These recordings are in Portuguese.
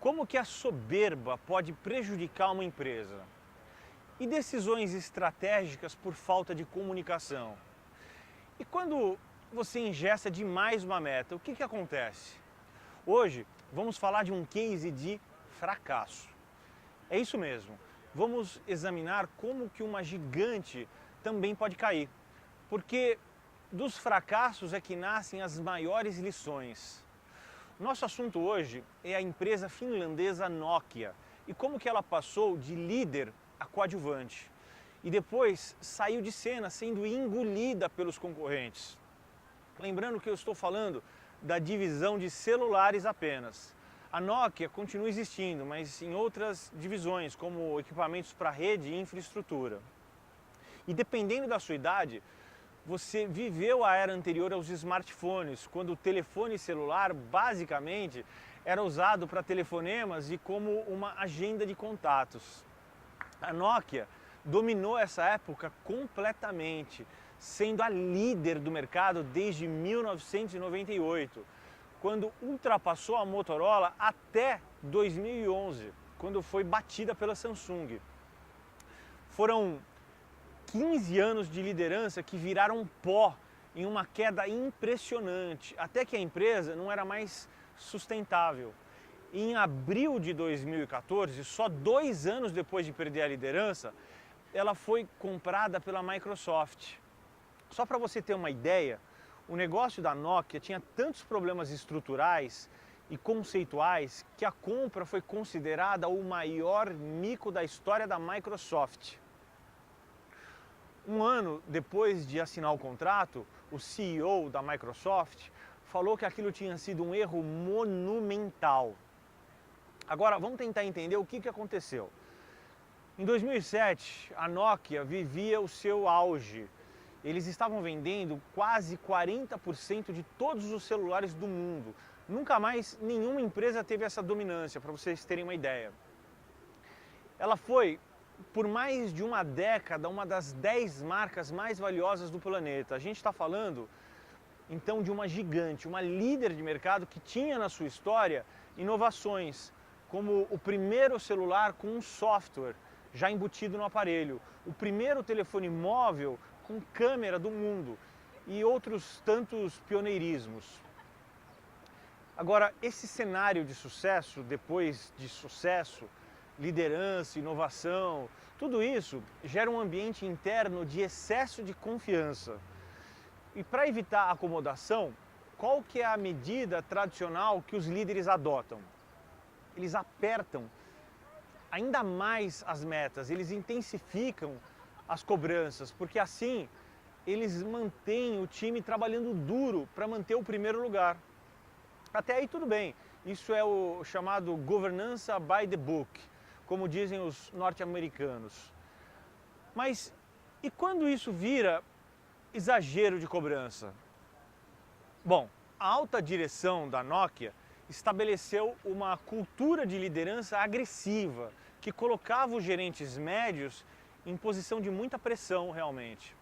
Como que a soberba pode prejudicar uma empresa? E decisões estratégicas por falta de comunicação? E quando você engessa demais uma meta, o que acontece? Hoje vamos falar de um case de fracasso. É isso mesmo. Vamos examinar como que uma gigante também pode cair. Porque dos fracassos é que nascem as maiores lições. Nosso assunto hoje é a empresa finlandesa Nokia e como que ela passou de líder a coadjuvante e depois saiu de cena sendo engolida pelos concorrentes. Lembrando que eu estou falando da divisão de celulares apenas. A Nokia continua existindo, mas em outras divisões, como equipamentos para rede e infraestrutura. E dependendo da sua idade, você viveu a era anterior aos smartphones, quando o telefone celular basicamente era usado para telefonemas e como uma agenda de contatos. A Nokia dominou essa época completamente, sendo a líder do mercado desde 1998, quando ultrapassou a Motorola até 2011, quando foi batida pela Samsung. Foram 15 anos de liderança que viraram pó em uma queda impressionante, até que a empresa não era mais sustentável. E em abril de 2014, só 2 anos depois de perder a liderança, ela foi comprada pela Microsoft. Só para você ter uma ideia, o negócio da Nokia tinha tantos problemas estruturais e conceituais que a compra foi considerada o maior mico da história da Microsoft. Um ano depois de assinar o contrato, o CEO da Microsoft falou que aquilo tinha sido um erro monumental. Agora, vamos tentar entender o que aconteceu. Em 2007, a Nokia vivia o seu auge. Eles estavam vendendo quase 40% de todos os celulares do mundo. Nunca mais nenhuma empresa teve essa dominância, para vocês terem uma ideia. Ela foi, por mais de uma década, uma das 10 marcas mais valiosas do planeta. A gente está falando, então, de uma gigante, uma líder de mercado que tinha na sua história inovações, como o primeiro celular com um software já embutido no aparelho, o primeiro telefone móvel com câmera do mundo e outros tantos pioneirismos. Agora, esse cenário de sucesso, depois de sucesso, liderança, inovação, tudo isso gera um ambiente interno de excesso de confiança. E para evitar acomodação, qual que é a medida tradicional que os líderes adotam? Eles apertam ainda mais as metas, eles intensificam as cobranças, porque assim eles mantêm o time trabalhando duro para manter o primeiro lugar. Até aí tudo bem, isso é o chamado governança by the book, como dizem os norte-americanos. Mas e quando isso vira exagero de cobrança? Bom, a alta direção da Nokia estabeleceu uma cultura de liderança agressiva que colocava os gerentes médios em posição de muita pressão realmente.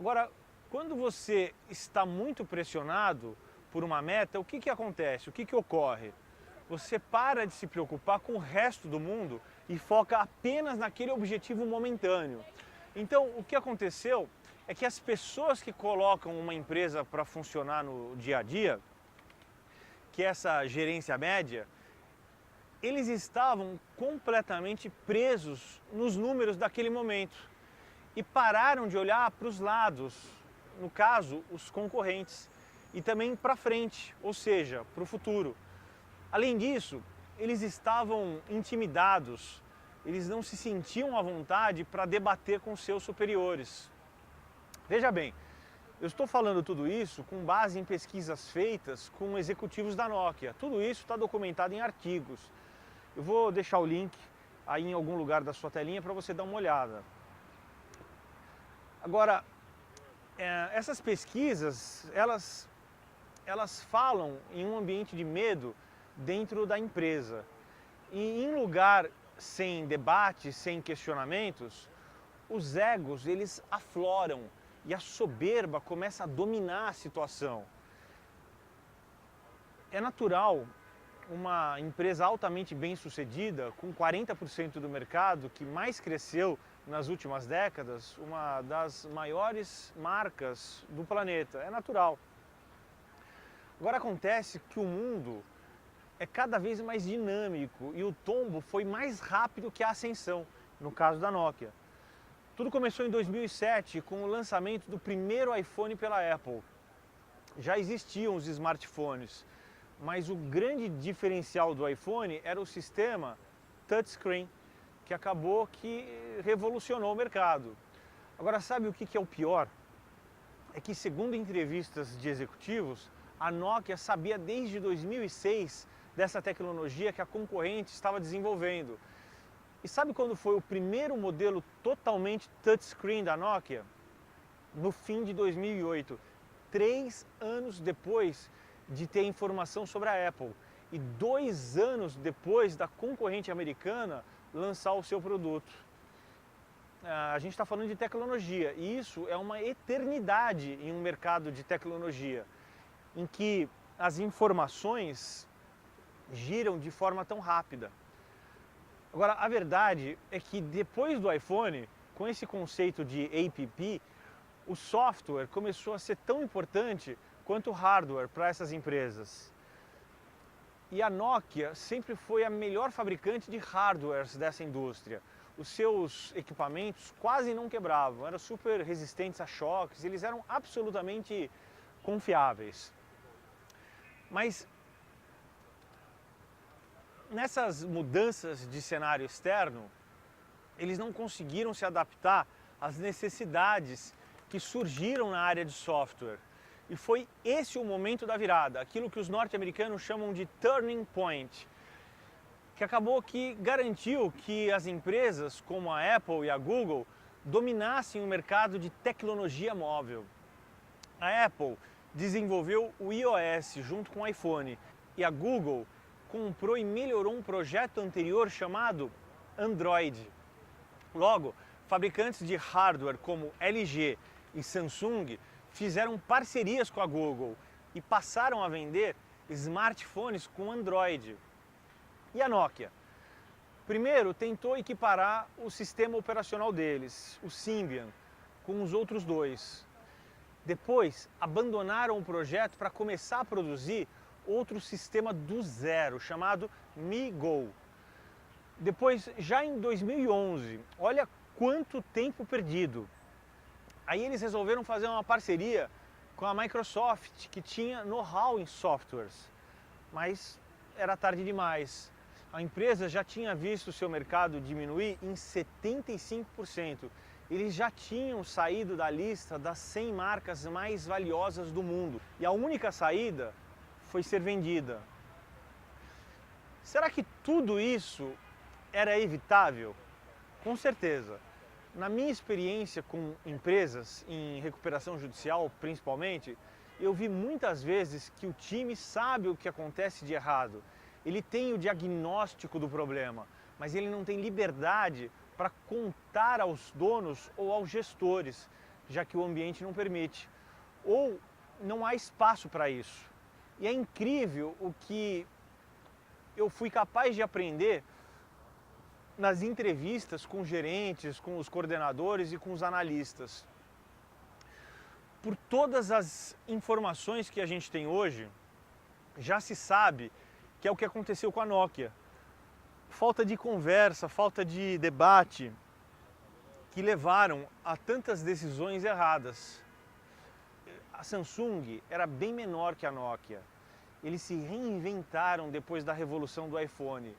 Agora, quando você está muito pressionado por uma meta, o que acontece? O que ocorre? Você para de se preocupar com o resto do mundo e foca apenas naquele objetivo momentâneo. Então, o que aconteceu é que as pessoas que colocam uma empresa para funcionar no dia a dia, que é essa gerência média, eles estavam completamente presos nos números daquele momento e pararam de olhar para os lados, no caso, os concorrentes, e também para frente, ou seja, para o futuro. Além disso, eles estavam intimidados, eles não se sentiam à vontade para debater com seus superiores. Veja bem, eu estou falando tudo isso com base em pesquisas feitas com executivos da Nokia. Tudo isso está documentado em artigos. Eu vou deixar o link aí em algum lugar da sua telinha para você dar uma olhada. Agora, essas pesquisas, elas falam em um ambiente de medo dentro da empresa. E em lugar sem debate, sem questionamentos, os egos, eles afloram e a soberba começa a dominar a situação. É natural uma empresa altamente bem-sucedida, com 40% do mercado, que mais cresceu nas últimas décadas, uma das maiores marcas do planeta. É natural. Agora acontece que o mundo é cada vez mais dinâmico e o tombo foi mais rápido que a ascensão, no caso da Nokia. Tudo começou em 2007 com o lançamento do primeiro iPhone pela Apple. Já existiam os smartphones, mas o grande diferencial do iPhone era o sistema touchscreen, que acabou que revolucionou o mercado. Agora, sabe o que é o pior? É que, segundo entrevistas de executivos, a Nokia sabia desde 2006 dessa tecnologia que a concorrente estava desenvolvendo. E sabe quando foi o primeiro modelo totalmente touchscreen da Nokia? No fim de 2008, 3 anos depois de ter informação sobre a Apple e 2 anos depois da concorrente americana lançar o seu produto. A gente está falando de tecnologia e isso é uma eternidade em um mercado de tecnologia, em que as informações giram de forma tão rápida. Agora, a verdade é que depois do iPhone, com esse conceito de app, o software começou a ser tão importante quanto o hardware para essas empresas. E a Nokia sempre foi a melhor fabricante de hardwares dessa indústria. Os seus equipamentos quase não quebravam, eram super resistentes a choques, eles eram absolutamente confiáveis. Mas nessas mudanças de cenário externo, eles não conseguiram se adaptar às necessidades que surgiram na área de software. E foi esse o momento da virada, aquilo que os norte-americanos chamam de turning point, que acabou que garantiu que as empresas como a Apple e a Google dominassem o mercado de tecnologia móvel. A Apple desenvolveu o iOS junto com o iPhone e a Google comprou e melhorou um projeto anterior chamado Android. Logo, fabricantes de hardware como LG e Samsung fizeram parcerias com a Google e passaram a vender smartphones com Android. E a Nokia? Primeiro tentou equiparar o sistema operacional deles, o Symbian, com os outros dois. Depois abandonaram o projeto para começar a produzir outro sistema do zero, chamado MeeGo. Depois, já em 2011, olha quanto tempo perdido. Aí eles resolveram fazer uma parceria com a Microsoft, que tinha know-how em softwares, mas era tarde demais. A empresa já tinha visto o seu mercado diminuir em 75%. Eles já tinham saído da lista das 100 marcas mais valiosas do mundo. E a única saída foi ser vendida. Será que tudo isso era evitável? Com certeza. Na minha experiência com empresas, em recuperação judicial principalmente, eu vi muitas vezes que o time sabe o que acontece de errado. Ele tem o diagnóstico do problema, mas ele não tem liberdade para contar aos donos ou aos gestores, já que o ambiente não permite. Ou não há espaço para isso. E é incrível o que eu fui capaz de aprender nas entrevistas com gerentes, com os coordenadores e com os analistas. Por todas as informações que a gente tem hoje, já se sabe que é o que aconteceu com a Nokia. Falta de conversa, falta de debate, que levaram a tantas decisões erradas. A Samsung era bem menor que a Nokia. Eles se reinventaram depois da revolução do iPhone.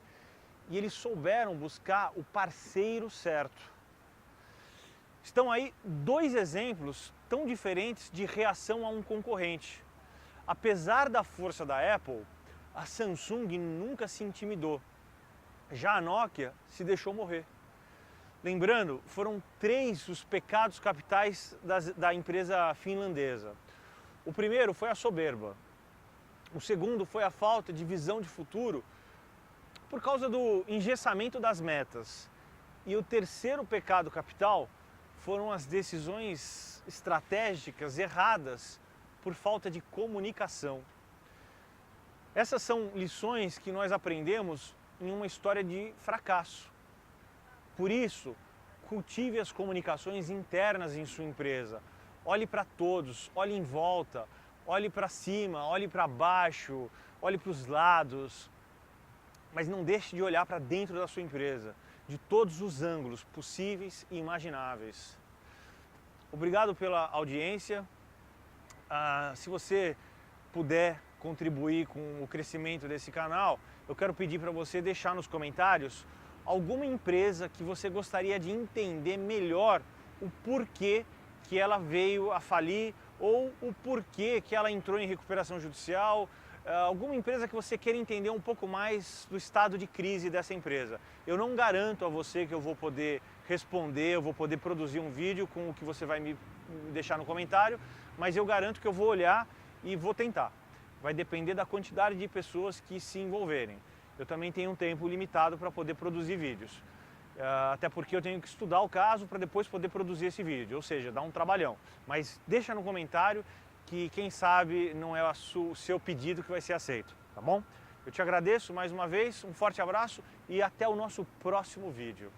E eles souberam buscar o parceiro certo. Estão aí 2 exemplos tão diferentes de reação a um concorrente. Apesar da força da Apple, a Samsung nunca se intimidou. Já a Nokia se deixou morrer. Lembrando, foram 3 os pecados capitais da empresa finlandesa. O primeiro foi a soberba. O segundo foi a falta de visão de futuro por causa do engessamento das metas. E o terceiro pecado capital foram as decisões estratégicas erradas por falta de comunicação. Essas são lições que nós aprendemos em uma história de fracasso. Por isso, cultive as comunicações internas em sua empresa. Olhe para todos, olhe em volta, olhe para cima, olhe para baixo, olhe para os lados. Mas não deixe de olhar para dentro da sua empresa, de todos os ângulos possíveis e imagináveis. Obrigado pela audiência. Se você puder contribuir com o crescimento desse canal, eu quero pedir para você deixar nos comentários alguma empresa que você gostaria de entender melhor o porquê que ela veio a falir ou o porquê que ela entrou em recuperação judicial, alguma empresa que você queira entender um pouco mais do estado de crise dessa empresa. Eu não garanto a você que eu vou poder responder, eu vou poder produzir um vídeo com o que você vai me deixar no comentário, mas eu garanto que eu vou olhar e vou tentar. Vai depender da quantidade de pessoas que se envolverem. Eu também tenho um tempo limitado para poder produzir vídeos. Até porque eu tenho que estudar o caso para depois poder produzir esse vídeo, ou seja, dá um trabalhão. Mas deixa no comentário que quem sabe não é o seu pedido que vai ser aceito, tá bom? Eu te agradeço mais uma vez, um forte abraço e até o nosso próximo vídeo.